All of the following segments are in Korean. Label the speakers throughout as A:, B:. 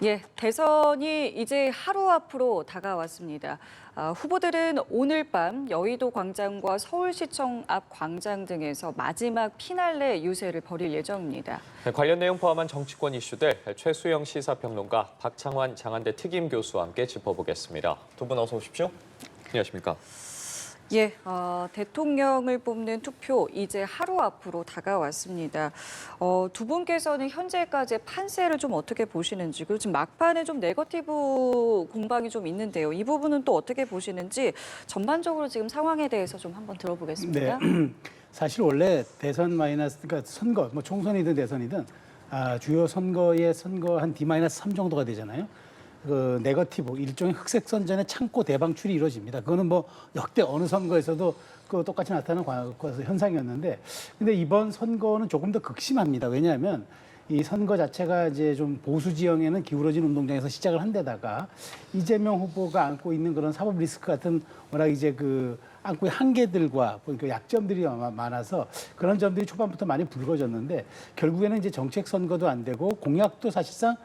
A: 예, 대선이 이제 하루 앞으로 다가왔습니다. 후보들은 오늘 밤 여의도 광장과 서울시청 앞 광장 등에서 마지막 피날레 유세를 벌일 예정입니다.
B: 관련 내용 포함한 정치권 이슈들 최수영 시사평론가, 박창환 장한대 특임 교수와 함께 짚어보겠습니다. 두 분 어서 오십시오. 안녕하십니까?
A: 예, 대통령을 뽑는 투표 이제 하루 앞으로 다가왔습니다. 두 분께서는 현재까지의 판세를 좀 어떻게 보시는지, 그리고 지금 막판에 좀 네거티브 공방이 좀 있는데요. 이 부분은 또 어떻게 보시는지 전반적으로 지금 상황에 대해서 좀 한번 들어보겠습니다.
C: 네, 사실 원래 대선 마이너스, 그러니까 선거, 뭐 총선이든 대선이든 주요 선거의 선거 한 D-3 정도가 되잖아요. 그 네거티브 일종의 흑색 선전의 창고 대방출이 이루어집니다. 그거는 뭐 역대 어느 선거에서도 그 똑같이 나타나는 현상이었는데, 근데 이번 선거는 조금 더 극심합니다. 왜냐하면 이 선거 자체가 이제 좀 보수 지형에는 기울어진 운동장에서 시작을 한 데다가 이재명 후보가 안고 있는 그런 사법 리스크 같은 워낙 이제 그 안고 있는 한계들과 그 약점들이 많아서 그런 점들이 초반부터 많이 불거졌는데, 결국에는 이제 정책 선거도 안 되고 공약도 사실상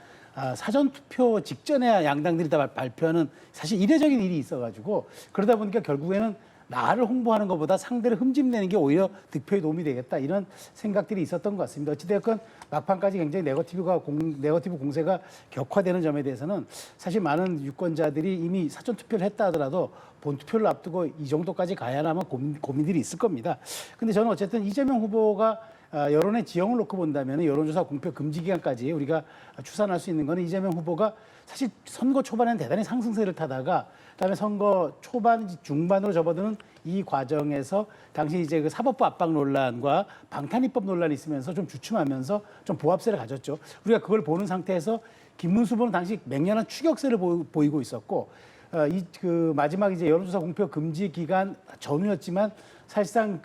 C: 사전 투표 직전에 양당들이 다 발표하는 사실 이례적인 일이 있어가지고, 그러다 보니까 결국에는 나를 홍보하는 것보다 상대를 흠집내는 게 오히려 득표에 도움이 되겠다, 이런 생각들이 있었던 것 같습니다. 어찌됐건 막판까지 굉장히 네거티브 공세가 격화되는 점에 대해서는 사실 많은 유권자들이 이미 사전 투표를 했다 하더라도 본 투표를 앞두고 이 정도까지 가야 하면 고민들이 있을 겁니다. 근데 저는 어쨌든 이재명 후보가 여론의 지형을 놓고 본다면 여론조사 공표 금지 기간까지 우리가 추산할 수 있는 거는, 이재명 후보가 사실 선거 초반에는 대단히 상승세를 타다가 그다음에 선거 초반 중반으로 접어드는 이 과정에서 당시 이제 그 사법부 압박 논란과 방탄입법 논란이 있으면서 좀 주춤하면서 좀 보합세를 가졌죠. 우리가 그걸 보는 상태에서 김문수 후보는 당시 맹렬한 추격세를 보이고 있었고, 그 마지막 이제 여론조사 공표 금지 기간 전후였지만 사실상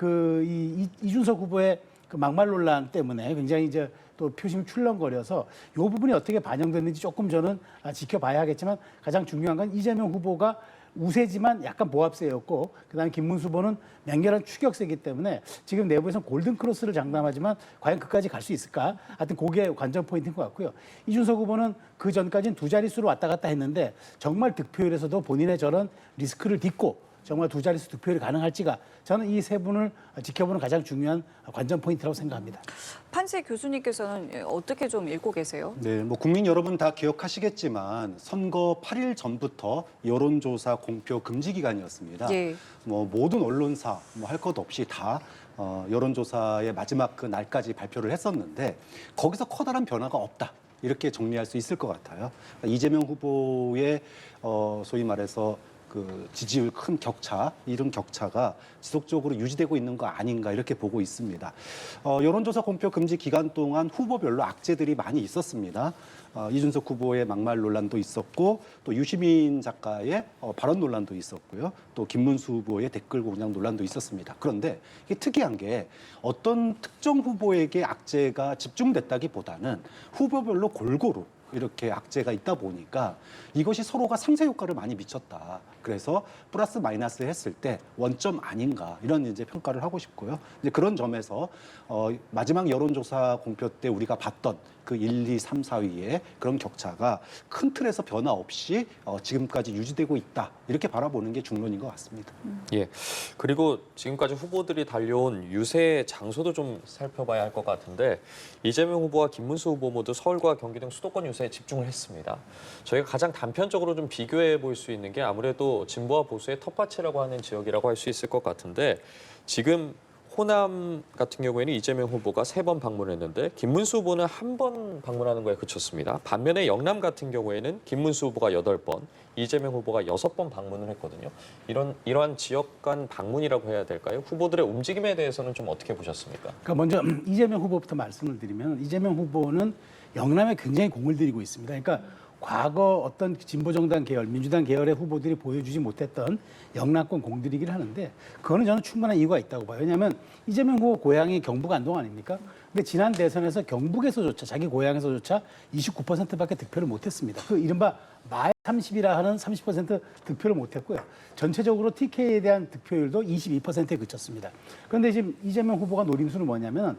C: 이준석 후보의 그 막말 논란 때문에 굉장히 이제 또 표심이 출렁거려서 이 부분이 어떻게 반영됐는지 조금 저는 지켜봐야 하겠지만, 가장 중요한 건 이재명 후보가 우세지만 약간 보합세였고, 그다음에 김문수 후보는 맹렬한 추격세이기 때문에 지금 내부에서는 골든 크로스를 장담하지만 과연 그까지 갈 수 있을까? 하여튼 그게 관전 포인트인 것 같고요. 이준석 후보는 그 전까지는 두 자릿수로 왔다 갔다 했는데 정말 득표율에서도 본인의 저런 리스크를 딛고 정말 두 자릿수 득표율이 가능할지가, 저는 이 세 분을 지켜보는 가장 중요한 관전 포인트라고 생각합니다.
A: 판세 교수님께서는 어떻게 좀 읽고 계세요?
D: 네, 뭐 국민 여러분 다 기억하시겠지만 선거 8일 전부터 여론조사 공표 금지 기간이었습니다.
A: 예.
D: 뭐 모든 언론사 뭐 할 것 없이 다 여론조사의 마지막 그 날까지 발표를 했었는데, 거기서 커다란 변화가 없다, 이렇게 정리할 수 있을 것 같아요. 이재명 후보의 소위 말해서 그 지지율 큰 격차, 이런 격차가 지속적으로 유지되고 있는 거 아닌가, 이렇게 보고 있습니다. 여론조사 공표 금지 기간 동안 후보별로 악재들이 많이 있었습니다. 이준석 후보의 막말 논란도 있었고, 또 유시민 작가의 발언 논란도 있었고요. 또 김문수 후보의 댓글 공작 논란도 있었습니다. 그런데 이게 특이한 게 어떤 특정 후보에게 악재가 집중됐다기보다는 후보별로 골고루 이렇게 악재가 있다 보니까 이것이 서로가 상쇄 효과를 많이 미쳤다. 그래서 플러스 마이너스 했을 때 원점 아닌가, 이런 이제 평가를 하고 싶고요. 이제 그런 점에서 마지막 여론조사 공표 때 우리가 봤던 그 1, 2, 3, 4위의 그런 격차가 큰 틀에서 변화 없이 지금까지 유지되고 있다, 이렇게 바라보는 게 중론인 것 같습니다.
B: 예. 그리고 지금까지 후보들이 달려온 유세 장소도 좀 살펴봐야 할 것 같은데, 이재명 후보와 김문수 후보 모두 서울과 경기 등 수도권 유세에 집중을 했습니다. 저희가 가장 단편적으로 좀 비교해 볼 수 있는 게 아무래도 진보와 보수의 텃밭이라고 하는 지역이라고 할 수 있을 것 같은데, 지금 호남 같은 경우에는 이재명 후보가 3번 방문했는데 김문수 후보는 1번 방문하는 거에 그쳤습니다. 반면에 영남 같은 경우에는 김문수 후보가 8번, 이재명 후보가 6번 방문을 했거든요. 이러한 지역 간 방문이라고 해야 될까요? 후보들의 움직임에 대해서는 좀 어떻게 보셨습니까?
C: 그러니까 먼저 이재명 후보부터 말씀을 드리면, 이재명 후보는 영남에 굉장히 공을 들이고 있습니다. 그러니까 과거 어떤 진보정당 계열, 민주당 계열의 후보들이 보여주지 못했던 영남권 공들이기를 하는데, 그거는 저는 충분한 이유가 있다고 봐요. 왜냐하면 이재명 후보 고향이 경북 안동 아닙니까? 근데 지난 대선에서 경북에서조차, 자기 고향에서조차 29%밖에 득표를 못했습니다. 그 이른바 마의 30이라 하는 30% 득표를 못했고요. 전체적으로 TK에 대한 득표율도 22%에 그쳤습니다. 그런데 지금 이재명 후보가 노림수는 뭐냐면,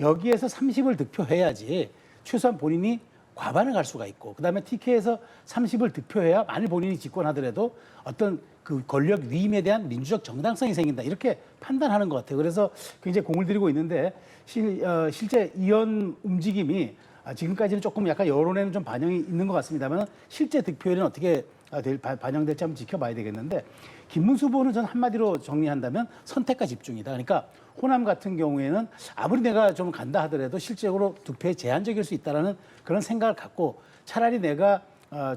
C: 여기에서 30을 득표해야지 최소한 본인이 과반을 갈 수가 있고 그다음에 TK에서 30을 득표해야 만일 본인이 집권하더라도 어떤 그 권력 위임에 대한 민주적 정당성이 생긴다 이렇게 판단하는 것 같아요. 그래서 굉장히 공을 들이고 있는데 실제 이런 움직임이 지금까지는 조금 약간 여론에는 좀 반영이 있는 것 같습니다만 실제 득표율은 어떻게 반영될지 한번 지켜봐야 되겠는데 김문수 후보는 전 한마디로 정리한다면 선택과 집중이다. 그러니까 호남 같은 경우에는 아무리 내가 좀 간다 하더라도 실질적으로 득표에 제한적일 수 있다라는 그런 생각을 갖고 차라리 내가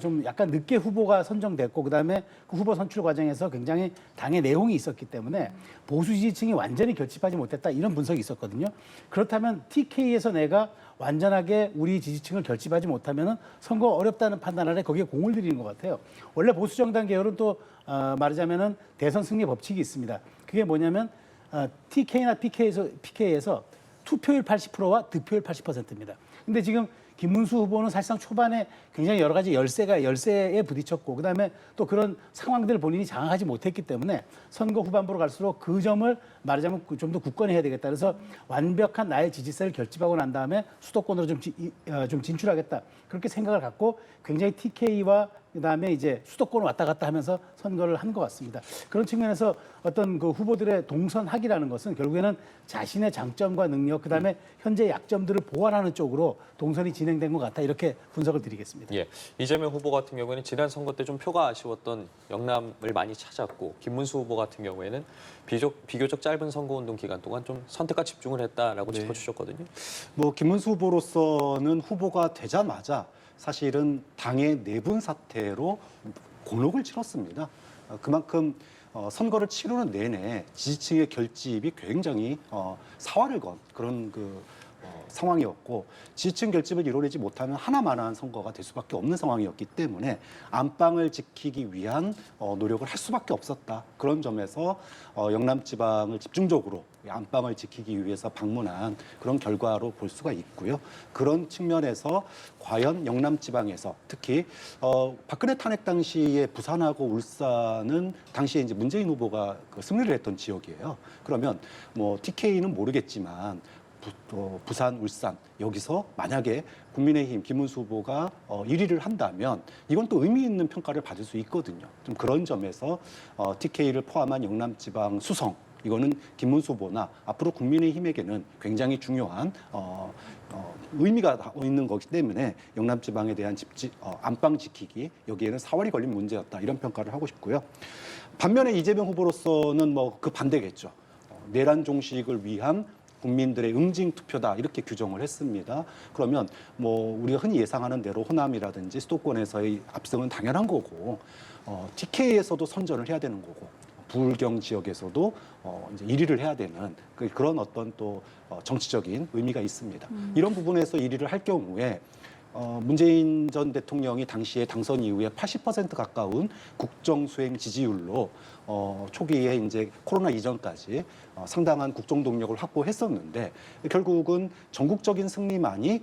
C: 좀 약간 늦게 후보가 선정됐고 그다음에 그 후보 선출 과정에서 굉장히 당의 내용이 있었기 때문에 보수 지지층이 완전히 결집하지 못했다 이런 분석이 있었거든요. 그렇다면 TK에서 내가 완전하게 우리 지지층을 결집하지 못하면 선거 어렵다는 판단 아래 거기에 공을 들이는 것 같아요. 원래 보수 정당 계열은 또 말하자면은 대선 승리 법칙이 있습니다. 그게 뭐냐면 TK나 PK에서 투표율 80%와 득표율 80%입니다. 근데 지금 김문수 후보는 사실상 초반에 굉장히 여러 가지 열세에 부딪혔고 그다음에 또 그런 상황들을 본인이 장악하지 못했기 때문에 선거 후반부로 갈수록 그 점을 말하자면 좀 더 굳건해야 되겠다. 그래서 완벽한 나의 지지세를 결집하고 난 다음에 수도권으로 좀 진출하겠다. 그렇게 생각을 갖고 굉장히 TK와 그다음에 이제 수도권을 왔다 갔다 하면서 선거를 한 것 같습니다. 그런 측면에서 어떤 그 후보들의 동선학이라는 것은 결국에는 자신의 장점과 능력, 그다음에 현재 약점들을 보완하는 쪽으로 동선이 진행된 것 같아 이렇게 분석을 드리겠습니다.
B: 예, 이재명 후보 같은 경우에는 지난 선거 때 좀 표가 아쉬웠던 영남을 많이 찾았고 김문수 후보 같은 경우에는 비교적 짧은 선거운동 기간 동안 좀 선택과 집중을 했다라고 짚어주셨거든요.
D: 뭐 김문수 후보로서는 후보가 되자마자 사실은 당의 내분 사태로 곤혹을 치렀습니다. 그만큼 선거를 치르는 내내 지지층의 결집이 굉장히 사활을 건 그런 상황이었고 지지층 결집을 이뤄내지 못하면 하나만한 선거가 될 수밖에 없는 상황이었기 때문에 안방을 지키기 위한 노력을 할 수밖에 없었다. 그런 점에서 영남 지방을 집중적으로 안방을 지키기 위해서 방문한 그런 결과로 볼 수가 있고요. 그런 측면에서 과연 영남 지방에서 특히 박근혜 탄핵 당시에 부산하고 울산은 당시에 이제 문재인 후보가 승리를 했던 지역이에요. 그러면 뭐 TK는 모르겠지만 부산, 울산 여기서 만약에 국민의힘 김문수 후보가 1위를 한다면 이건 또 의미 있는 평가를 받을 수 있거든요. 좀 그런 점에서 TK를 포함한 영남지방 수성 이거는 김문수 후보나 앞으로 국민의힘에게는 굉장히 중요한 의미가 있는 거기 때문에 영남지방에 대한 안방 지키기 여기에는 사활이 걸린 문제였다 이런 평가를 하고 싶고요. 반면에 이재명 후보로서는 뭐 그 반대겠죠. 내란 종식을 위한 국민들의 응징 투표다 이렇게 규정을 했습니다. 그러면 뭐 우리가 흔히 예상하는 대로 호남이라든지 수도권에서의 압승은 당연한 거고 TK에서도 선전을 해야 되는 거고 부울경 지역에서도 이제 1위를 해야 되는 그런 어떤 또 정치적인 의미가 있습니다. 이런 부분에서 1위를 할 경우에 문재인 전 대통령이 당시에 당선 이후에 80% 가까운 국정 수행 지지율로 초기에 이제 코로나 이전까지 상당한 국정 동력을 확보했었는데 결국은 전국적인 승리만이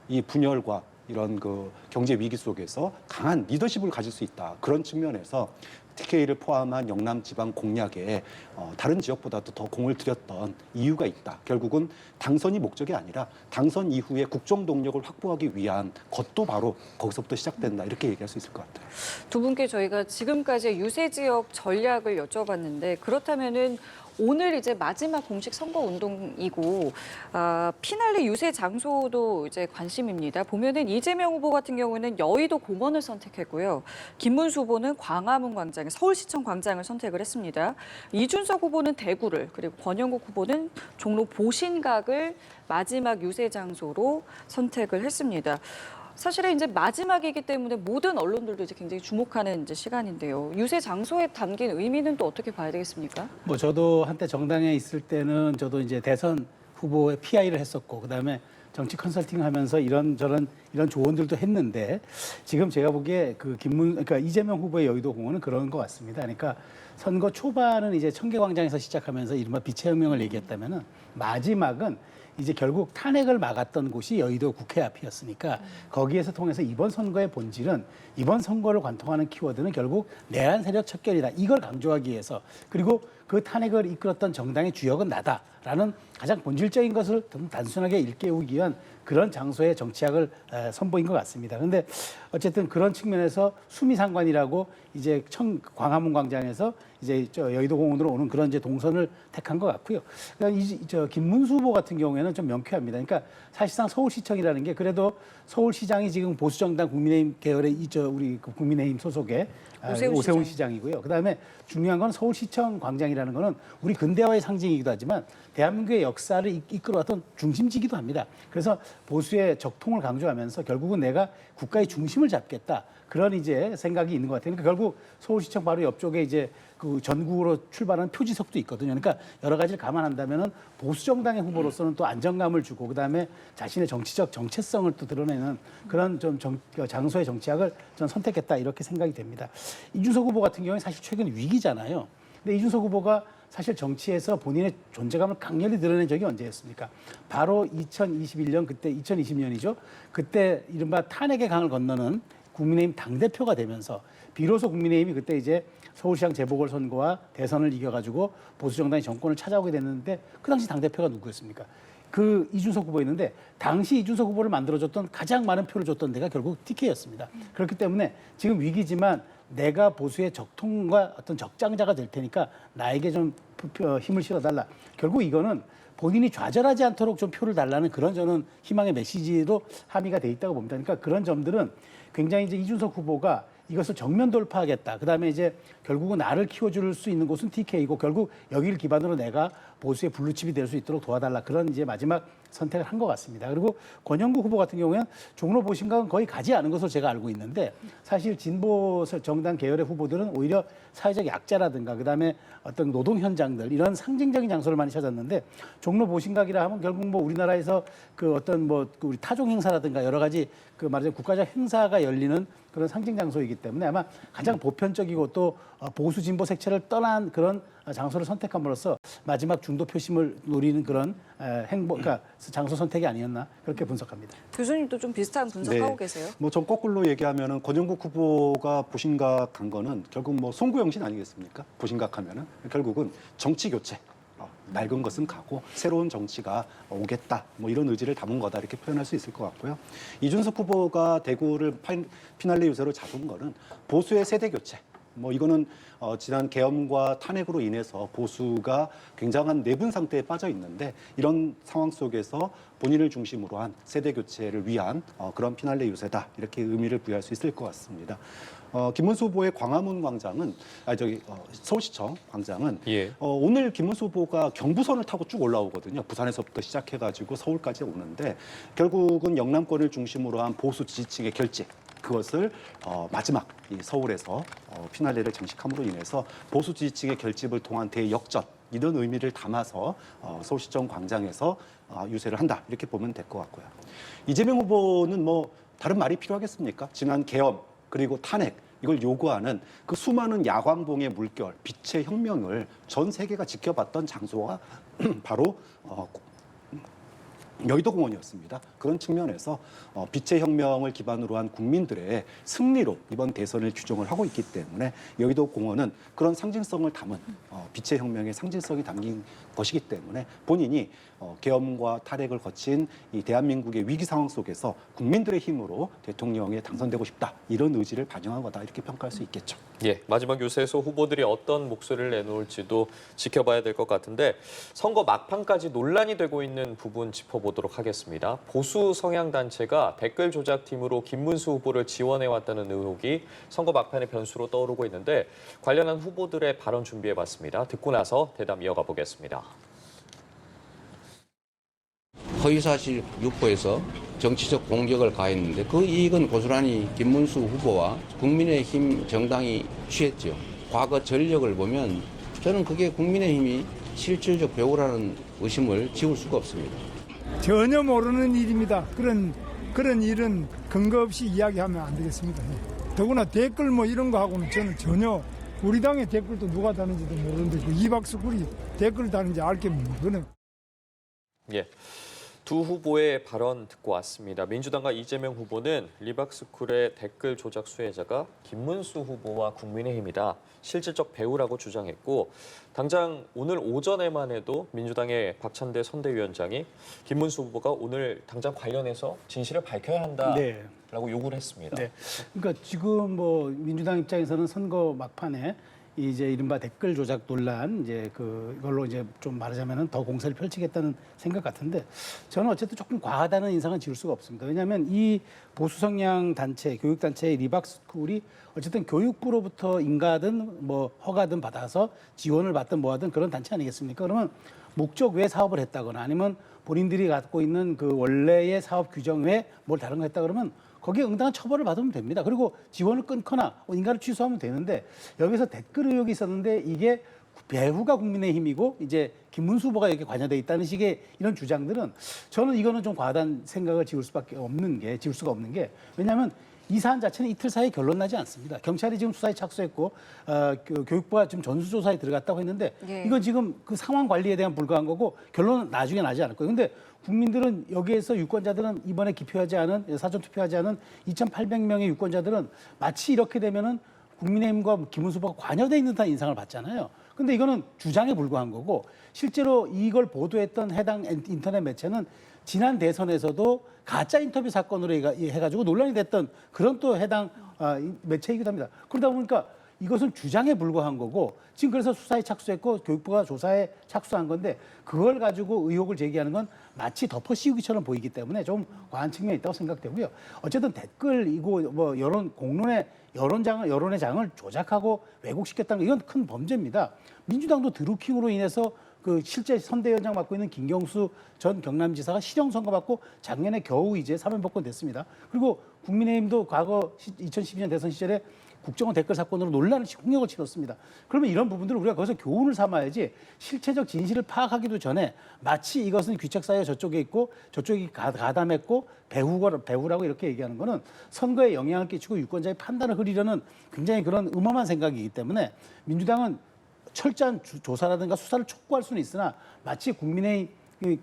D: 이 분열과 이런 그 경제 위기 속에서 강한 리더십을 가질 수 있다. 그런 측면에서 TK를 포함한 영남 지방 공략에 다른 지역보다도 더 공을 들였던 이유가 있다. 결국은 당선이 목적이 아니라 당선 이후에 국정 동력을 확보하기 위한 것도 바로 거기서부터 시작된다. 이렇게 얘기할 수 있을 것 같아요.
A: 두 분께 저희가 지금까지 유세 지역 전략을 여쭤봤는데 그렇다면은 오늘 이제 마지막 공식 선거 운동이고 피날레 유세 장소도 이제 관심입니다. 보면은 이재명 후보 같은 경우는 여의도 공원을 선택했고요. 김문수 후보는 광화문 광장, 서울시청 광장을 선택을 했습니다. 이준석 후보는 대구를 그리고 권영국 후보는 종로 보신각을 마지막 유세 장소로 선택을 했습니다. 사실은 이제 마지막이기 때문에 모든 언론들도 이제 굉장히 주목하는 이제 시간인데요. 유세 장소에 담긴 의미는 또 어떻게 봐야 되겠습니까?
C: 뭐 저도 한때 정당에 있을 때는 저도 이제 대선 후보의 PI를 했었고 그다음에 정치 컨설팅 하면서 이런 조언들도 했는데 지금 제가 보기에 그러니까 이재명 후보의 여의도 공원은 그런 것 같습니다. 그러니까 선거 초반은 이제 청계광장에서 시작하면서 이른바 빛의 혁명을 얘기했다면은 마지막은 이제 결국 탄핵을 막았던 곳이 여의도 국회 앞이었으니까 거기에서 통해서 이번 선거의 본질은 이번 선거를 관통하는 키워드는 결국 내란 세력 척결이다. 이걸 강조하기 위해서 그리고 그 탄핵을 이끌었던 정당의 주역은 나다라는 가장 본질적인 것을 단순하게 일깨우기 위한 그런 장소의 정치학을 선보인 것 같습니다. 그런데 어쨌든 그런 측면에서 수미상관이라고 이제 광화문 광장에서 이제 여의도 공원으로 오는 그런 이제 동선을 택한 것 같고요. 그러니까 김문수 후보 같은 경우에는 좀 명쾌합니다. 그러니까 사실상 서울시청이라는 게 그래도 서울시장이 지금 보수정당 국민의힘 계열의 우리 국민의힘 소속의 오세훈 시장이고요. 그다음에 중요한 건 서울시청 광장이라는 거는 우리 근대화의 상징이기도 하지만 대한민국의 역사를 이끌어왔던 중심지기도 합니다. 그래서 보수의 적통을 강조하면서 결국은 내가 국가의 중심을 잡겠다. 그런 이제 생각이 있는 것 같아요. 그러니까 결국 서울시청 바로 옆쪽에 이제 그 전국으로 출발하는 표지석도 있거든요. 그러니까 여러 가지를 감안한다면은 보수 정당의 후보로서는 또 안정감을 주고 그다음에 자신의 정치적 정체성을 또 드러내는 그런 좀 장소의 정치학을 전 선택했다 이렇게 생각이 됩니다. 이준석 후보 같은 경우에 사실 최근 위기잖아요. 근데 이준석 후보가 사실 정치에서 본인의 존재감을 강렬히 드러낸 적이 언제였습니까? 바로 2021년 그때 2020년이죠. 그때 이른바 탄핵의 강을 건너는 국민의힘 당대표가 되면서 비로소 국민의힘이 그때 이제 서울시장 재보궐선거와 대선을 이겨가지고 보수정당이 정권을 찾아오게 됐는데 그 당시 당대표가 누구였습니까? 그 이준석 후보였는데 당시 이준석 후보를 만들어줬던 가장 많은 표를 줬던 데가 결국 TK였습니다. 그렇기 때문에 지금 위기지만 내가 보수의 적통과 어떤 적장자가 될 테니까 나에게 좀 힘을 실어달라. 결국 이거는 본인이 좌절하지 않도록 좀 표를 달라는 그런 저는 희망의 메시지도 함의가 돼 있다고 봅니다. 그러니까 그런 점들은 굉장히 이제 이준석 후보가 이것을 정면 돌파하겠다. 그다음에 이제 결국은 나를 키워줄 수 있는 곳은 TK이고 결국 여기를 기반으로 내가 보수의 블루칩이 될 수 있도록 도와달라. 그런 이제 마지막 선택을 한 것 같습니다. 그리고 권영구 후보 같은 경우에는 종로 보신각은 거의 가지 않은 것으로 제가 알고 있는데 사실 진보 정당 계열의 후보들은 오히려 사회적 약자라든가 그다음에 어떤 노동 현장들 이런 상징적인 장소를 많이 찾았는데 종로 보신각이라 하면 결국 뭐 우리나라에서 그 어떤 뭐 우리 타종 행사라든가 여러 가지 그 말하자면 국가적 행사가 열리는 그런 상징 장소이기 때문에 아마 가장 보편적이고 또 보수 진보 색채를 떠난 그런 장소를 선택함으로써 마지막 중도 표심을 노리는 그런 그러니까 장소 선택이 아니었나 그렇게 분석합니다.
A: 교수님도 좀 비슷한 분석하고 계세요?
D: 뭐 전 거꾸로 얘기하면은 권영국 후보가 보신각 간 거는 결국 뭐 송구영신 아니겠습니까? 보신각 하면은 결국은 정치 교체. 낡은 것은 가고 새로운 정치가 오겠다. 뭐 이런 의지를 담은 거다 이렇게 표현할 수 있을 것 같고요. 이준석 후보가 대구를 피날레 유세로 잡은 거는 보수의 세대 교체. 뭐 이거는 지난 계엄과 탄핵으로 인해서 보수가 굉장한 내분 상태에 빠져 있는데 이런 상황 속에서 본인을 중심으로 한 세대 교체를 위한 그런 피날레 유세다 이렇게 의미를 부여할 수 있을 것 같습니다. 김문수 후보의 광화문 광장은 서울시청 광장은
B: 예.
D: 오늘 김문수 후보가 경부선을 타고 쭉 올라오거든요. 부산에서부터 시작해가지고 서울까지 오는데 결국은 영남권을 중심으로 한 보수 지지층의 결집. 그것을 마지막 이 서울에서 피날레를 장식함으로 인해서 보수 지지층의 결집을 통한 대역전 이런 의미를 담아서 서울시청 광장에서 유세를 한다 이렇게 보면 될 것 같고요. 이재명 후보는 뭐 다른 말이 필요하겠습니까? 지난 계엄 그리고 탄핵 이걸 요구하는 그 수많은 야광봉의 물결, 빛의 혁명을 전 세계가 지켜봤던 장소가 바로 여의도 공원이었습니다. 그런 측면에서 빛의 혁명을 기반으로 한 국민들의 승리로 이번 대선을 규정을 하고 있기 때문에 여의도 공원은 그런 상징성을 담은 빛의 혁명의 상징성이 담긴 것이기 때문에 본인이 계엄과 탈핵을 거친 이 대한민국의 위기 상황 속에서 국민들의 힘으로 대통령에 당선되고 싶다 이런 의지를 반영한 거다 이렇게 평가할 수 있겠죠.
B: 예, 마지막 유세에서 후보들이 어떤 목소리를 내놓을지도 지켜봐야 될 것 같은데 선거 막판까지 논란이 되고 있는 부분 짚어보도록 하겠습니다. 보수 성향 단체가 댓글 조작팀으로 김문수 후보를 지원해왔다는 의혹이 선거 막판의 변수로 떠오르고 있는데 관련한 후보들의 발언 준비해봤습니다. 듣고 나서 대담 이어가 보겠습니다.
E: 허위사실 유포해서 정치적 공격을 가했는데 그 이익은 고스란히 김문수 후보와 국민의힘 정당이 취했죠. 과거 전력을 보면 저는 그게 국민의힘이 실질적 배우라는 의심을 지울 수가 없습니다.
F: 전혀 모르는 일입니다. 그런 일은 근거 없이 이야기하면 안 되겠습니다. 더구나 댓글 뭐 이런 거 하고는 저는 전혀 우리 당의 댓글도 누가 다는지도 모르는데 그 이박수 굴이 댓글 다는지 알게 뭡니까?
B: 예. 두 후보의 발언 듣고 왔습니다. 민주당과 이재명 후보는 리박스쿨의 댓글 조작 수혜자가 김문수 후보와 국민의힘이다. 실질적 배후라고 주장했고 당장 오늘 오전에만 해도 민주당의 박찬대 선대위원장이 김문수 후보가 오늘 당장 관련해서 진실을 밝혀야 한다라고
C: 네.
B: 요구를 했습니다.
C: 네. 그러니까 지금 뭐 민주당 입장에서는 선거 막판에 이제 이른바 댓글 조작 논란 이제 그걸로 이제 좀 말하자면은 더 공세를 펼치겠다는 생각 같은데 저는 어쨌든 조금 과하다는 인상은 지울 수가 없습니다. 왜냐하면 이 보수 성향 단체, 교육 단체의 리박스쿨이 어쨌든 교육부로부터 인가든 뭐 허가든 받아서 지원을 받든 뭐하든 그런 단체 아니겠습니까? 그러면 목적 외 사업을 했다거나 아니면 본인들이 갖고 있는 그 원래의 사업 규정 외 뭘 다른 거 했다 그러면 거기에 응당한 처벌을 받으면 됩니다. 그리고 지원을 끊거나 인가를 취소하면 되는데 여기서 댓글 의혹이 있었는데 이게 배후가 국민의힘이고 이제 김문수 후보가 이렇게 관여돼 있다는 식의 이런 주장들은 저는 이거는 좀 과하다는 생각을 지울 수가 없는 게 왜냐하면 이 사안 자체는 이틀 사이에 결론 나지 않습니다. 경찰이 지금 수사에 착수했고 교육부가 지금 전수조사에 들어갔다고 했는데
A: 예.
C: 이건 지금 그 상황 관리에 대한 불과한 거고 결론은 나중에 나지 않을 거예요. 근데 국민들은 여기에서 유권자들은 이번에 기표하지 않은 사전 투표하지 않은 2,800명의 유권자들은 마치 이렇게 되면은 국민의힘과 김문수 후보가 관여돼 있는 듯한 인상을 받잖아요. 근데 이거는 주장에 불과한 거고 실제로 이걸 보도했던 해당 인터넷 매체는 지난 대선에서도 가짜 인터뷰 사건으로 해가지고 논란이 됐던 그런 또 해당 매체이기도 합니다. 그러다 보니까 이것은 주장에 불과한 거고 지금 그래서 수사에 착수했고 교육부가 조사에 착수한 건데 그걸 가지고 의혹을 제기하는 건 마치 덮어씌우기처럼 보이기 때문에 좀 과한 측면이 있다고 생각되고요. 어쨌든 댓글이고 뭐 여론의 장을 조작하고 왜곡시켰다는 거 이건 큰 범죄입니다. 민주당도 드루킹으로 인해서 그 실제 선대위원장 맡고 있는 김경수 전 경남지사가 실형 선고받고 작년에 겨우 이제 사면복권 됐습니다. 그리고 국민의힘도 과거 2012년 대선 시절에 국정원 댓글 사건으로 논란을 홍역을 치렀습니다. 그러면 이런 부분들을 우리가 거기서 교훈을 삼아야지 실체적 진실을 파악하기도 전에 마치 이것은 귀책사유가 저쪽에 있고 저쪽이 가담했고 배후라고 이렇게 얘기하는 거는 선거에 영향을 끼치고 유권자의 판단을 흐리려는 굉장히 그런 음험한 생각이기 때문에 민주당은 철저한 조사라든가 수사를 촉구할 수는 있으나 마치 국민의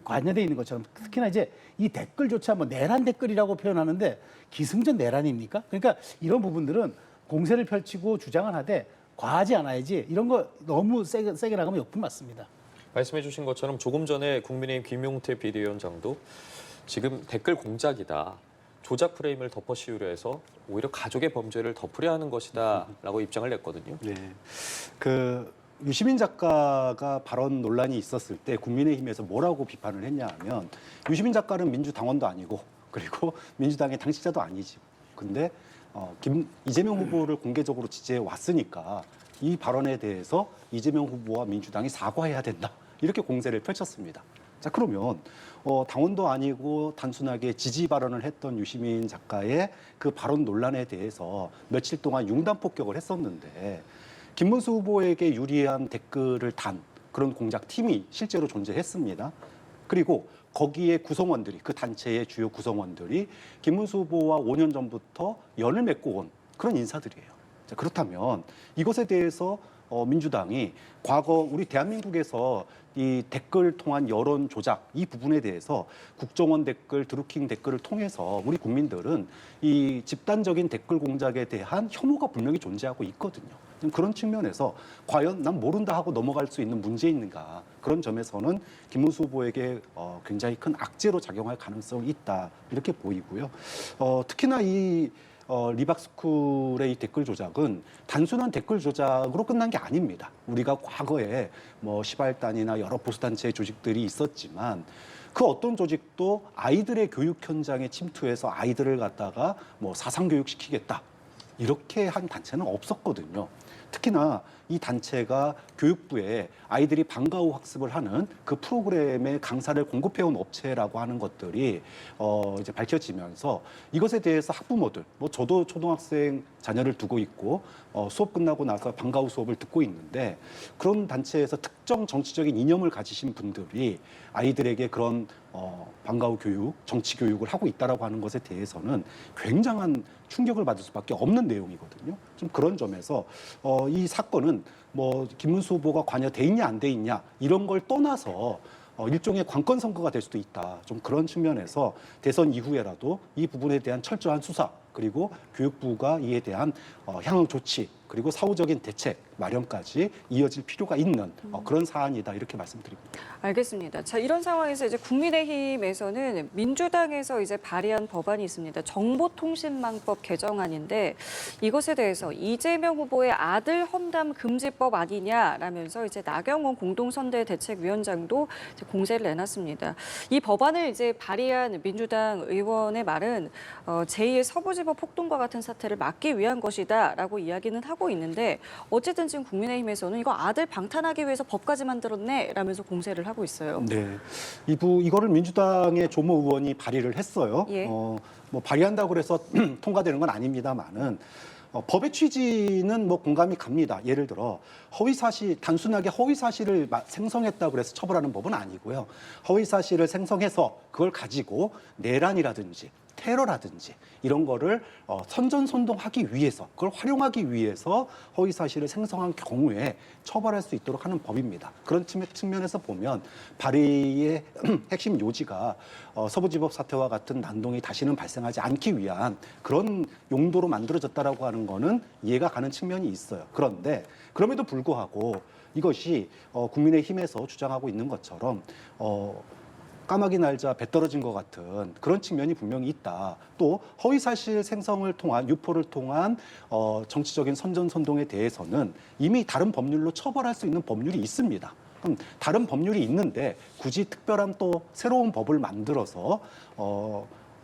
C: 관여되어 있는 것처럼 특히나 이제 이 댓글조차 뭐 내란 댓글이라고 표현하는데 기승전 내란입니까? 그러니까 이런 부분들은 공세를 펼치고 주장을 하되 과하지 않아야지 이런 거 너무 세게 나가면 역풍 맞습니다.
B: 말씀해 주신 것처럼 조금 전에 국민의힘 김용태 비대위원장도 지금 댓글 공작이다. 조작 프레임을 덮어씌우려 해서 오히려 가족의 범죄를 덮으려 하는 것이다라고 입장을 냈거든요.
D: 네. 유시민 작가가 발언 논란이 있었을 때 국민의힘에서 뭐라고 비판을 했냐 하면 유시민 작가는 민주당원도 아니고 그리고 민주당의 당직자도 아니지. 근데 이재명 후보를 공개적으로 지지해 왔으니까 이 발언에 대해서 이재명 후보와 민주당이 사과해야 된다. 이렇게 공세를 펼쳤습니다. 자, 그러면 당원도 아니고 단순하게 지지 발언을 했던 유시민 작가의 그 발언 논란에 대해서 며칠 동안 융단 폭격을 했었는데 김문수 후보에게 유리한 댓글을 단 그런 공작팀이 실제로 존재했습니다. 그리고 거기에 구성원들이 그 단체의 주요 구성원들이 김문수 후보와 5년 전부터 연을 맺고 온 그런 인사들이에요. 자, 그렇다면 이것에 대해서 민주당이 과거 우리 대한민국에서 이 댓글 통한 여론 조작 이 부분에 대해서 국정원 댓글, 드루킹 댓글을 통해서 우리 국민들은 이 집단적인 댓글 공작에 대한 혐오가 분명히 존재하고 있거든요. 그런 측면에서 과연 난 모른다 하고 넘어갈 수 있는 문제인가 그런 점에서는 김문수 후보에게 굉장히 큰 악재로 작용할 가능성이 있다 이렇게 보이고요. 특히나 이 리박스쿨의 이 댓글 조작은 단순한 댓글 조작으로 끝난 게 아닙니다. 우리가 과거에 뭐 시발단이나 여러 보수단체의 조직들이 있었지만 그 어떤 조직도 아이들의 교육 현장에 침투해서 아이들을 갖다가 뭐 사상교육 시키겠다. 이렇게 한 단체는 없었거든요. 특히나 이 단체가 교육부에 아이들이 방과 후 학습을 하는 그 프로그램의 강사를 공급해온 업체라고 하는 것들이 이제 밝혀지면서 이것에 대해서 학부모들, 뭐 저도 초등학생 자녀를 두고 있고 수업 끝나고 나서 방과 후 수업을 듣고 있는데 그런 단체에서 특정 정치적인 이념을 가지신 분들이 아이들에게 그런 방과 후 교육, 정치 교육을 하고 있다라고 하는 것에 대해서는 굉장한 충격을 받을 수밖에 없는 내용이거든요. 좀 그런 점에서 이 사건은 뭐 김문수 후보가 관여돼 있냐 안 돼 있냐 이런 걸 떠나서 일종의 관건 선거가 될 수도 있다. 좀 그런 측면에서 대선 이후에라도 이 부분에 대한 철저한 수사 그리고 교육부가 이에 대한 향후 조치 그리고 사후적인 대책 마련까지 이어질 필요가 있는 그런 사안이다 이렇게 말씀드립니다.
A: 알겠습니다. 자, 이런 상황에서 이제 국민의힘에서는 민주당에서 이제 발의한 법안이 있습니다. 정보통신망법 개정안인데 이것에 대해서 이재명 후보의 아들 험담 금지법 아니냐라면서 이제 나경원 공동선대대책위원장도 이제 공세를 내놨습니다. 이 법안을 이제 발의한 민주당 의원의 말은 제2의 서부지법 폭동과 같은 사태를 막기 위한 것이다라고 이야기는 하고 있는데 어쨌든 지금 국민의힘에서는 이거 아들 방탄하기 위해서 법까지 만들었네라면서 공세를 하고 있어요.
D: 네, 이거를 민주당의 조모 의원이 발의를 했어요.
A: 예.
D: 뭐 발의한다고 해서 통과되는 건 아닙니다만은 법의 취지는 뭐 공감이 갑니다. 예를 들어 단순하게 허위 사실을 생성했다고 해서 처벌하는 법은 아니고요. 허위 사실을 생성해서 그걸 가지고 내란이라든지 테러라든지 이런 거를 선전선동하기 위해서 그걸 활용하기 위해서 허위 사실을 생성한 경우에 처벌할 수 있도록 하는 법입니다. 그런 측면에서 보면 발의의 핵심 요지가 서부지법 사태와 같은 난동이 다시는 발생하지 않기 위한 그런 용도로 만들어졌다라고 하는 거는 이해가 가는 측면이 있어요. 그런데 그럼에도 불구하고 이것이 국민의힘에서 주장하고 있는 것처럼 까마귀 날자 배 떨어진 것 같은 그런 측면이 분명히 있다. 또 허위사실 생성을 통한 유포를 통한 정치적인 선전선동에 대해서는 이미 다른 법률로 처벌할 수 있는 법률이 있습니다. 그럼 다른 법률이 있는데 굳이 특별한 또 새로운 법을 만들어서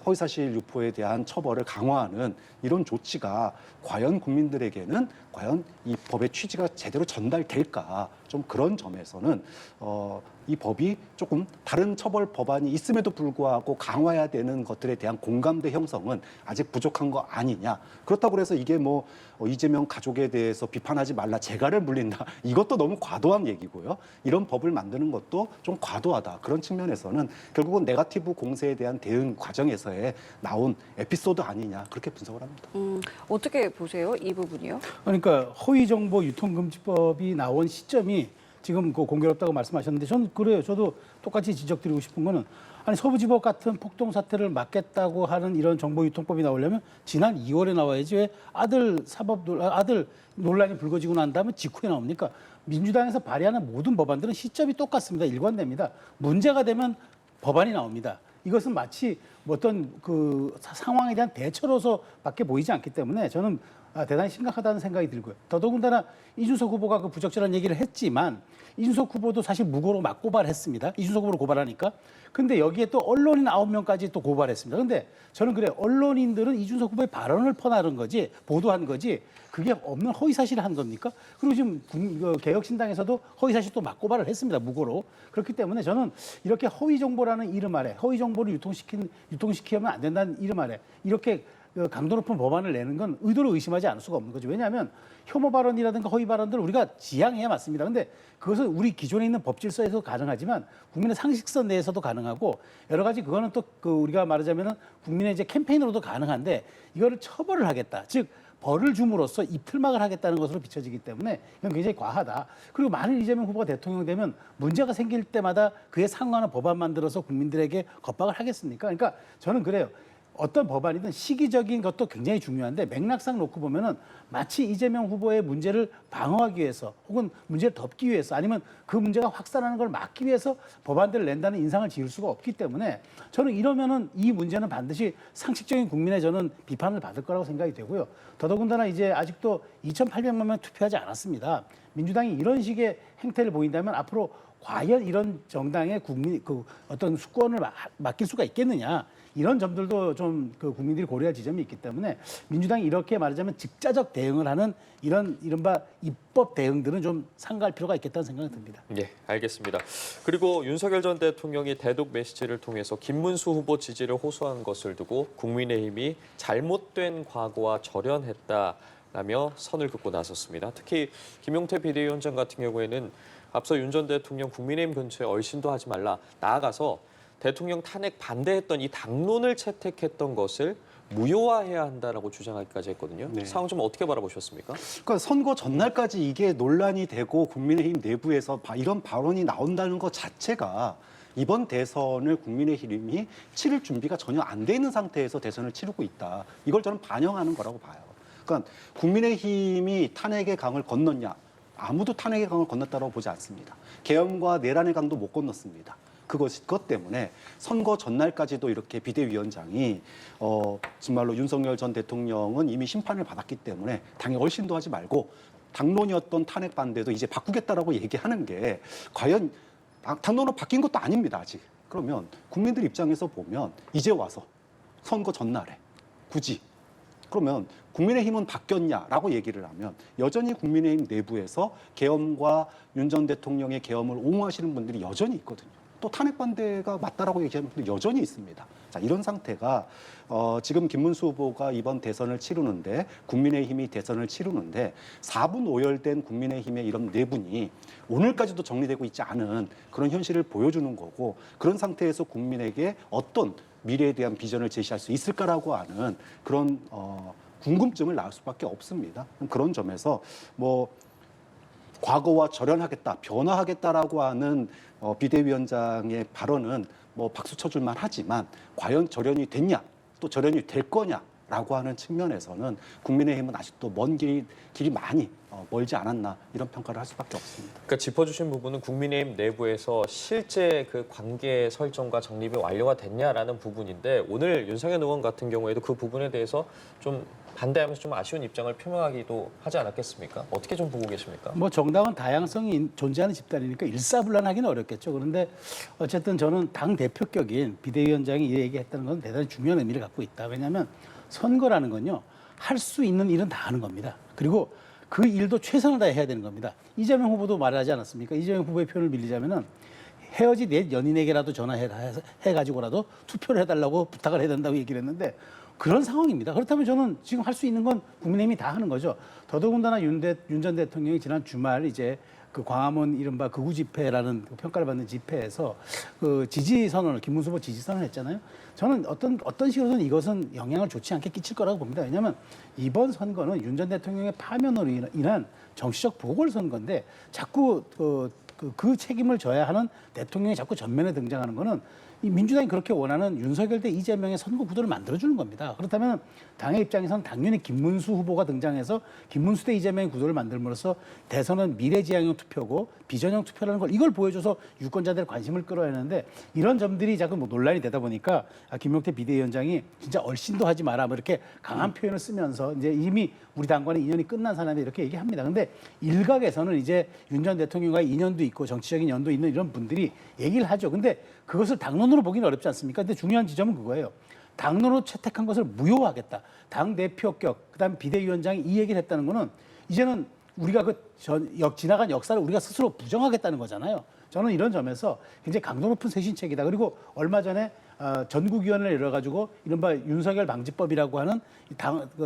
D: 허위사실 유포에 대한 처벌을 강화하는 이런 조치가 과연 국민들에게는 과연 이 법의 취지가 제대로 전달될까 좀 그런 점에서는 이 법이 조금 다른 처벌 법안이 있음에도 불구하고 강화해야 되는 것들에 대한 공감대 형성은 아직 부족한 거 아니냐. 그렇다고 해서 이게 뭐 이재명 가족에 대해서 비판하지 말라 재갈을 물린다. 이것도 너무 과도한 얘기고요. 이런 법을 만드는 것도 좀 과도하다. 그런 측면에서는 결국은 네거티브 공세에 대한 대응 과정에서의 나온 에피소드 아니냐. 그렇게 분석을 합니다.
A: 어떻게 보세요? 이 부분이요?
C: 그러니까 허위정보 유통금지법이 나온 시점이 지금 그 공교롭다고 말씀하셨는데 저는 그래요. 저도 똑같이 지적드리고 싶은 거는 아니 서부지법 같은 폭동 사태를 막겠다고 하는 이런 정보유통법이 나오려면 지난 2월에 나와야지 왜 아들 논란이 불거지고 난 다음에 직후에 나옵니까? 민주당에서 발의하는 모든 법안들은 시점이 똑같습니다. 일관됩니다. 문제가 되면 법안이 나옵니다. 이것은 마치 어떤 그 상황에 대한 대처로서밖에 보이지 않기 때문에 저는 대단히 심각하다는 생각이 들고요. 더더군다나 이준석 후보가 그 부적절한 얘기를 했지만 이준석 후보도 사실 무고로 막 고발했습니다. 이준석 후보를 고발하니까. 근데 여기에 또 언론인 9명까지 또 고발했습니다. 근데 저는 그래요. 언론인들은 이준석 후보의 발언을 퍼나른 거지, 보도한 거지, 그게 없는 허위사실을 한 겁니까? 그리고 지금 개혁신당에서도 허위사실 또 막 고발을 했습니다. 무고로. 그렇기 때문에 저는 이렇게 허위정보라는 이름 아래, 허위정보를 유통시키면 안 된다는 이름 아래, 이렇게 강도 높은 법안을 내는 건 의도를 의심하지 않을 수가 없는 거죠. 왜냐하면 혐오 발언이라든가 허위 발언들을 우리가 지양해야 맞습니다. 근데 그것은 우리 기존에 있는 법 질서에서 가능하지만 국민의 상식선 내에서도 가능하고 여러 가지 그거는 또 우리가 말하자면은 국민의 이제 캠페인으로도 가능한데 이거를 처벌을 하겠다. 즉 벌을 줌으로써 입틀막을 하겠다는 것으로 비춰지기 때문에 이건 굉장히 과하다. 그리고 만일 이재명 후보가 대통령 되면 문제가 생길 때마다 그에 상응하는 법안 만들어서 국민들에게 겁박을 하겠습니까? 그러니까 저는 그래요. 어떤 법안이든 시기적인 것도 굉장히 중요한데 맥락상 놓고 보면은 마치 이재명 후보의 문제를 방어하기 위해서 혹은 문제를 덮기 위해서 아니면 그 문제가 확산하는 걸 막기 위해서 법안들을 낸다는 인상을 지을 수가 없기 때문에 저는 이러면은 이 문제는 반드시 상식적인 국민의 저는 비판을 받을 거라고 생각이 되고요. 더더군다나 이제 아직도 2,800만 명 투표하지 않았습니다. 민주당이 이런 식의 행태를 보인다면 앞으로 과연 이런 정당의 어떤 수권을 맡길 수가 있겠느냐. 이런 점들도 좀 국민들이 고려할 지점이 있기 때문에 민주당이 이렇게 말하자면 직자적 대응을 하는 이른바 입법 대응들은 좀 삼가할 필요가 있겠다는 생각이 듭니다.
B: 네, 알겠습니다. 그리고 윤석열 전 대통령이 대독 메시지를 통해서 김문수 후보 지지를 호소한 것을 두고 국민의힘이 잘못된 과거와 절연했다라며 선을 긋고 나섰습니다. 특히 김용태 비대위원장 같은 경우에는 앞서 윤 전 대통령 국민의힘 근처에 얼씬도 하지 말라, 나아가서 대통령 탄핵 반대했던 이 당론을 채택했던 것을 무효화해야 한다라고 주장하기까지 했거든요.
D: 네.
B: 상황 좀 어떻게 바라보셨습니까?
D: 그러니까 선거 전날까지 이게 논란이 되고 국민의힘 내부에서 이런 발언이 나온다는 것 자체가 이번 대선을 국민의힘이 치를 준비가 전혀 안 돼 있는 상태에서 대선을 치르고 있다. 이걸 저는 반영하는 거라고 봐요. 그러니까 국민의힘이 탄핵의 강을 건넜냐? 아무도 탄핵의 강을 건넜다고 보지 않습니다. 계엄과 내란의 강도 못 건넜습니다. 그것 때문에 선거 전날까지도 이렇게 비대위원장이 정말로 윤석열 전 대통령은 이미 심판을 받았기 때문에 당에 얼씬도 하지 말고 당론이었던 탄핵 반대도 이제 바꾸겠다라고 얘기하는 게 과연 당론은 바뀐 것도 아닙니다, 아직. 그러면 국민들 입장에서 보면 이제 와서 선거 전날에 굳이 그러면 국민의힘은 바뀌었냐라고 얘기를 하면 여전히 국민의힘 내부에서 계엄과 윤 전 대통령의 계엄을 옹호하시는 분들이 여전히 있거든요. 또 탄핵 반대가 맞다라고 얘기하는 분들 여전히 있습니다. 자, 이런 상태가 지금 김문수 후보가 이번 대선을 치르는데 국민의힘이 대선을 치르는데 4분 오열된 국민의힘의 이런 내분이 오늘까지도 정리되고 있지 않은 그런 현실을 보여주는 거고 그런 상태에서 국민에게 어떤 미래에 대한 비전을 제시할 수 있을까라고 하는 그런 궁금증을 낳을 수밖에 없습니다. 그런 점에서 뭐 과거와 절연하겠다, 변화하겠다라고 하는 비대위원장의 발언은 뭐 박수 쳐줄만 하지만 과연 절연이 됐냐, 또 절연이 될 거냐라고 하는 측면에서는 국민의힘은 아직도 먼 길이 많이 멀지 않았나 이런 평가를 할 수밖에 없습니다.
B: 그러니까 짚어주신 부분은 국민의힘 내부에서 실제 그 관계 설정과 정립이 완료가 됐냐라는 부분인데 오늘 윤상현 의원 같은 경우에도 그 부분에 대해서 좀 반대하면서 좀 아쉬운 입장을 표명하기도 하지 않았겠습니까? 어떻게 좀 보고 계십니까?
C: 뭐 정당은 다양성이 존재하는 집단이니까 일사불란하기는 어렵겠죠. 그런데 어쨌든 저는 당 대표격인 비대위원장이 이 얘기했다는 건 대단히 중요한 의미를 갖고 있다. 왜냐하면 선거라는 건요 할 수 있는 일은 다 하는 겁니다. 그리고 그 일도 최선을 다해야 되는 겁니다. 이재명 후보도 말하지 않았습니까? 이재명 후보의 표현을 빌리자면은 헤어진 옛 연인에게라도 전화해가지고라도 투표를 해달라고 부탁을 해야 된다고 얘기를 했는데 그런 상황입니다. 그렇다면 저는 지금 할 수 있는 건 국민의힘이 다 하는 거죠. 더더군다나 윤 전 대통령이 지난 주말 이제 그 광화문 이른바 극우 집회라는 그 평가를 받는 집회에서 그 지지 선언을 김문수 후보 지지 선언을 했잖아요. 저는 어떤 식으로든 이것은 영향을 좋지 않게 끼칠 거라고 봅니다. 왜냐하면 이번 선거는 윤 전 대통령의 파면으로 인한 정치적 보궐선거인데 자꾸 그 책임을 져야 하는 대통령이 자꾸 전면에 등장하는 거는 이 민주당이 그렇게 원하는 윤석열 대 이재명의 선거 구도를 만들어주는 겁니다. 그렇다면 당의 입장에서는 당연히 김문수 후보가 등장해서 김문수 대 이재명의 구도를 만들므로써 대선은 미래지향형 투표고 비전형 투표라는 걸 이걸 보여줘서 유권자들의 관심을 끌어야 하는데 이런 점들이 자꾸 뭐 논란이 되다 보니까 김용태 비대위원장이 진짜 얼씬도 하지 마라 뭐 이렇게 강한 표현을 쓰면서 이제 이미 우리 당과는 인연이 끝난 사람이 이렇게 얘기합니다. 근데 일각에서는 이제 윤 전 대통령과의 인연도 있고 정치적인 연도 있는 이런 분들이 얘기를 하죠. 근데 그것을 당론으로 보기는 어렵지 않습니까? 근데 중요한 지점은 그거예요. 당론으로 채택한 것을 무효화하겠다. 당 대표격, 그다음 비대위원장이 이 얘기를 했다는 거는 이제는 우리가 지나간 역사를 우리가 스스로 부정하겠다는 거잖아요. 저는 이런 점에서 굉장히 강도 높은 쇄신책이다. 그리고 얼마 전에 전국위원회를 열어가지고 이른바 윤석열 방지법이라고 하는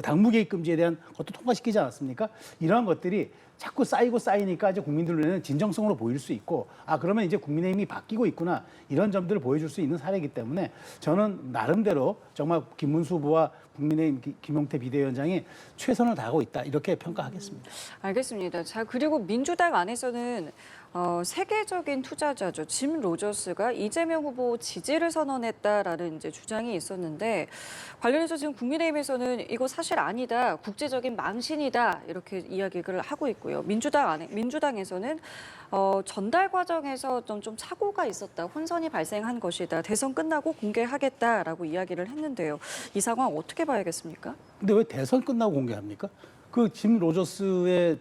C: 당무 개입 금지에 대한 것도 통과시키지 않았습니까? 이러한 것들이 자꾸 쌓이고 쌓이니까 이제 국민들 눈에는 진정성으로 보일 수 있고 그러면 이제 국민의힘이 바뀌고 있구나 이런 점들을 보여줄 수 있는 사례이기 때문에 저는 나름대로 정말 김문수 후보와 국민의힘 김용태 비대위원장이 최선을 다하고 있다 이렇게 평가하겠습니다.
A: 알겠습니다. 자, 그리고 민주당 안에서는 세계적인 투자자죠. 짐 로저스가 이재명 후보 지지를 선언했다라는 이제 주장이 있었는데 관련해서 지금 국민의힘에서는 이거 사실 아니다, 국제적인 망신이다 이렇게 이야기를 하고 있고요. 민주당에서는 전달 과정에서 좀 사고가 있었다, 혼선이 발생한 것이다, 대선 끝나고 공개하겠다라고 이야기를 했는데요. 이 상황 어떻게 봐야겠습니까?
C: 근데 왜 대선 끝나고 공개합니까? 그 짐 로저스의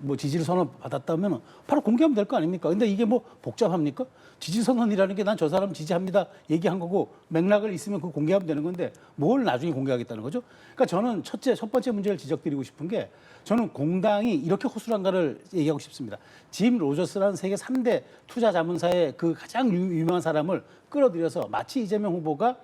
C: 뭐 지지를 선언 받았다면 바로 공개하면 될 거 아닙니까? 근데 이게 뭐 복잡합니까? 지지 선언이라는 게 난 저 사람 지지합니다 얘기한 거고 맥락을 있으면 그거 공개하면 되는 건데 뭘 나중에 공개하겠다는 거죠? 그러니까 저는 첫 번째 문제를 지적드리고 싶은 게 저는 공당이 이렇게 호술한가를 얘기하고 싶습니다. 짐 로저스라는 세계 3대 투자 자문사의 그 가장 유명한 사람을 끌어들여서 마치 이재명 후보가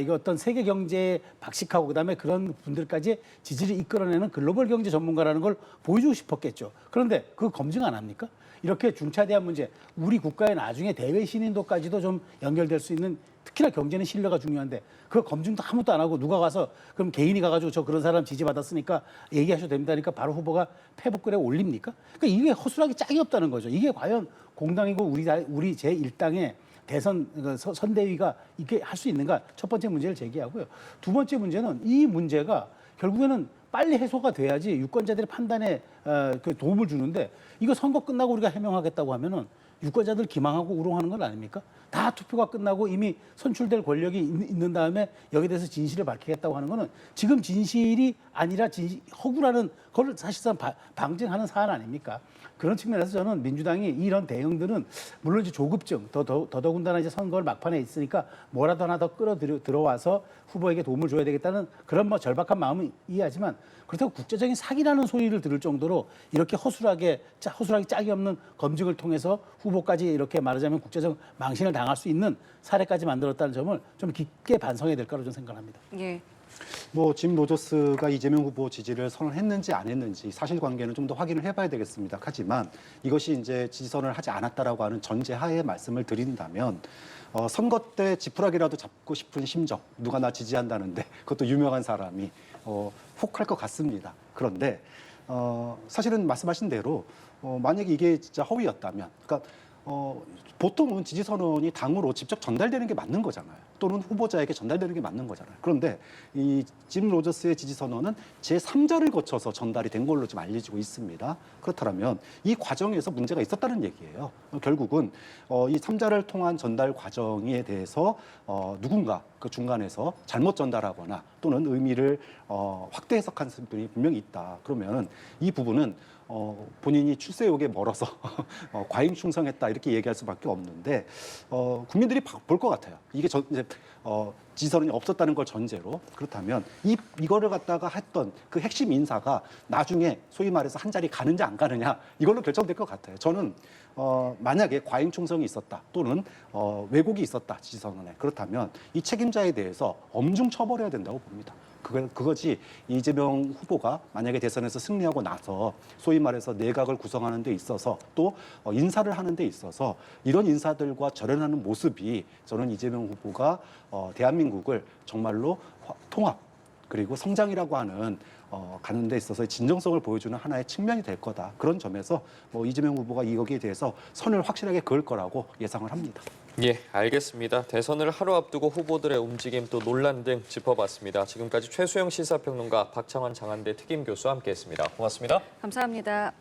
C: 이거 어떤 세계 경제에 박식하고 그다음에 그런 분들까지 지지를 이끌어내는 글로벌 경제 전문가라는 걸 보여주고 싶었겠죠. 그런데 그거 검증 안 합니까? 이렇게 중차대한 문제, 우리 국가의 나중에 대외 신인도까지도 좀 연결될 수 있는 특히나 경제는 신뢰가 중요한데 그 검증도 아무것도 안 하고 누가 가서 그럼 개인이 가가지고 저 그런 사람 지지받았으니까 얘기하셔도 됩니다니까 바로 후보가 페북글에 올립니까? 그러니까 이게 허술하게 짝이 없다는 거죠. 이게 과연 공당이고 우리 제1당의 대선 선대위가 이렇게 할 수 있는가 첫 번째 문제를 제기하고요. 두 번째 문제는 이 문제가 결국에는 빨리 해소가 돼야지 유권자들의 판단에 그 도움을 주는데 이거 선거 끝나고 우리가 해명하겠다고 하면은 유권자들 기망하고 우롱하는 건 아닙니까? 다 투표가 끝나고 이미 선출될 권력이 있는 다음에 여기에 대해서 진실을 밝히겠다고 하는 거는 지금 진실이 아니라 허구라는 걸 사실상 방증하는 사안 아닙니까? 그런 측면에서 저는 민주당이 이런 대응들은 물론 이제 조급증, 더더군다나 이제 선거를 막판에 있으니까 뭐라도 하나 더 들어와서 후보에게 도움을 줘야 되겠다는 그런 뭐 절박한 마음은 이해하지만 그렇다고 국제적인 사기라는 소리를 들을 정도로 이렇게 허술하게 짝이 없는 검증을 통해서 후보까지 이렇게 말하자면 국제적 망신을 당할 수 있는 사례까지 만들었다는 점을 좀 깊게 반성해야 될 거라고 저는 생각합니다.
A: 예.
D: 뭐 짐 로저스가 이재명 후보 지지를 선언했는지 안 했는지 사실관계는 좀 더 확인을 해봐야 되겠습니다. 하지만 이것이 이제 지지 선언을 하지 않았다라고 하는 전제하에 말씀을 드린다면 선거 때 지푸라기라도 잡고 싶은 심정, 누가 나 지지한다는데 그것도 유명한 사람이 혹할 것 같습니다. 그런데 사실은 말씀하신 대로 만약에 이게 진짜 허위였다면, 그러니까 보통은 지지 선언이 당으로 직접 전달되는 게 맞는 거잖아요. 또는 후보자에게 전달되는 게 맞는 거잖아요. 그런데 이 짐 로저스의 지지 선언은 제3자를 거쳐서 전달이 된 걸로 좀 알려지고 있습니다. 그렇다면 이 과정에서 문제가 있었다는 얘기예요. 결국은 이 3자를 통한 전달 과정에 대해서 누군가 그 중간에서 잘못 전달하거나 또는 의미를 확대 해석한 분이 분명히 있다. 그러면 이 부분은 본인이 출세욕에 멀어서 과잉 충성했다 이렇게 얘기할 수밖에 없는데 국민들이 볼 것 같아요. 이게 이제 지지선언이 없었다는 걸 전제로 그렇다면 이거를 갖다가 했던 그 핵심 인사가 나중에 소위 말해서 한 자리 가는지 안 가느냐 이걸로 결정될 것 같아요. 저는 만약에 과잉 충성이 있었다 또는 왜곡이 있었다 지지선언에 그렇다면 이 책임자에 대해서 엄중 처벌해야 된다고 봅니다. 그거지 이재명 후보가 만약에 대선에서 승리하고 나서 소위 말해서 내각을 구성하는 데 있어서 또 인사를 하는 데 있어서 이런 인사들과 절연하는 모습이 저는 이재명 후보가 대한민국을 정말로 통합 그리고 성장이라고 하는 가는 데 있어서 진정성을 보여주는 하나의 측면이 될 거다. 그런 점에서 이재명 후보가 여기에 대해서 선을 확실하게 그을 거라고 예상을 합니다.
B: 예, 알겠습니다. 대선을 하루 앞두고 후보들의 움직임 또 논란 등 짚어봤습니다. 지금까지 최수영 시사평론가, 박창환 장한대 특임 교수와 함께했습니다. 고맙습니다.
A: 감사합니다.